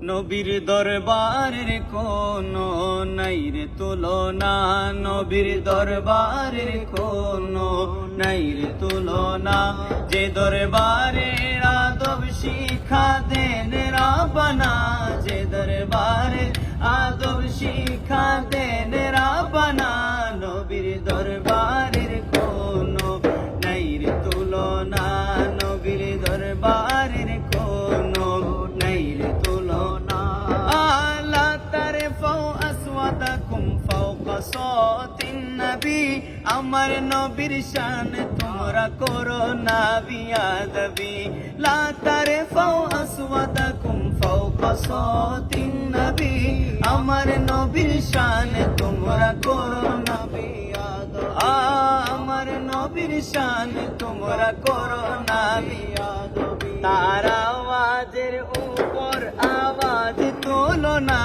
নবীর দরবারের কোনো নাই রে তুলনা, নবীর দরবারের কোনো নাই রে তুলনা। যে দরবারের আদব শিক্ষা দেন রাব্বানা, যে দরবারের আদব শিক্ষা দেন রাব্বানা, নবীর দরবারের কোনো নাই রে তুলনা, নবীর দরবারের কোনো নাই রে তুলনা। আলা তারফাউ আসওয়াতাকুম ফাওকা সাওতিন নবী, আমার নবীর শান তোমরা করো না বিয়াদবি। লা তারফাউ আসওয়াতাকুম ফাওকা সাওতিন নবী, আমার নবীর শান তোমরা করো না বিয়াদবি। আমার নবীর শান তোমরা করো না বিয়াদবি। তার আওয়াজের উপর আওয়াজ তোলো না,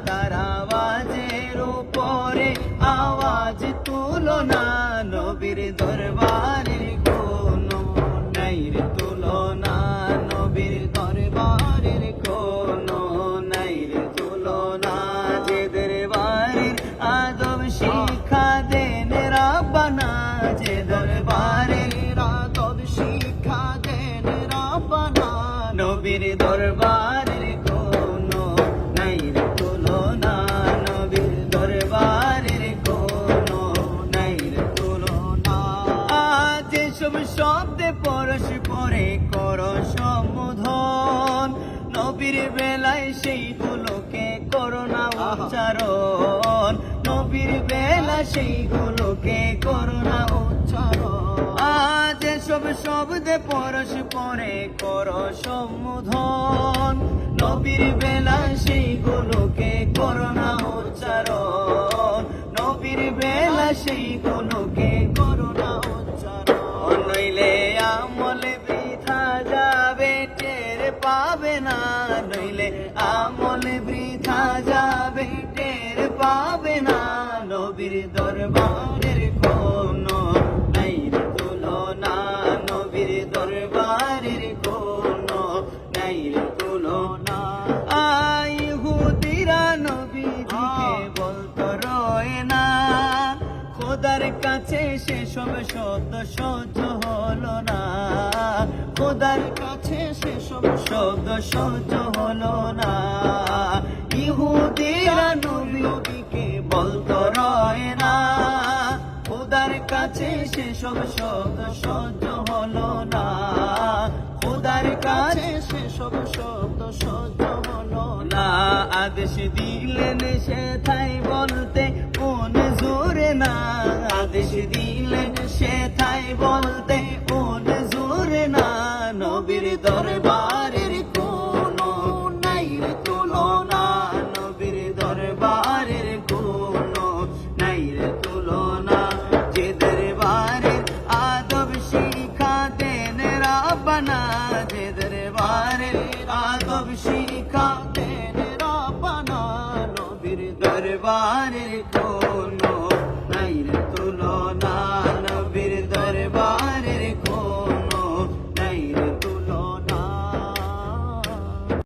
তার আওয়াজের উপরে আওয়াজ তোলো না, নবীর দরবারের কোনো নাই রে তুলনা, নবীর দরবারের কোনো নাই রে তুলনা। যে দরবারের আদব শিক্ষা দেন রাব্বানা, যে দরবারের আদব শিক্ষা দেন রাব্বানা, নবীর দরবারের কোনো নাই রে তুলনা, নবীর দরবারের কোনো নাই রে তুলনা। যেসব শব্দে পরস্পরে করো সম্বোধন, নবীর বেলায় সেইগুলোকে করো না উচ্চারণ, নবীর বেলা সেইগুলোকে করো না উচ্চারণ। যেসব শব্দে পরস্পরে করো সম্বোধন, নবীর বেলা সেইগুলোকে করো না উচ্চারণ, নবীর বেলা সেইগুলোকে করো না উচ্চারণ। নইলে আমলে বৃথা যাবে টের পাবে না, নইলে আমলে বৃথা যাবে টের পাবে না, নবীর দরবারের কোনো নাই রে তুলনা, নবীর দরবারের কোনো নাই রে তুলনা। ইহুদিরা নবীজিকে বলতো রয় না, খোদার কাছে সেসব শব্দ সহ্য হলো না, খোদার কাছে সেসব শব্দ সহ্য হলো না। ইহুদিরা নবীকে বলতো রয় না, খোদার কাছে সেসব শব্দ সহ্য হলো না, খোদার কাছে সেসব শব্দ সহ্য হলো না। আদেশ দিলেন সেথায় বলতে কোন জোরে না, আদেশ দিলেন সেথায় বলতে কোন জোরে না, নবীর দরবারের কোনো নাই রে তুলনা, নবীর দরবারের কোনো নাই রে তুলনা। যে দরবারের আদব শিক্ষা দেন রাব্বানা, যে দরবারের আদব শিক্ষা দেন রাব্বানা, নবীর দরবারের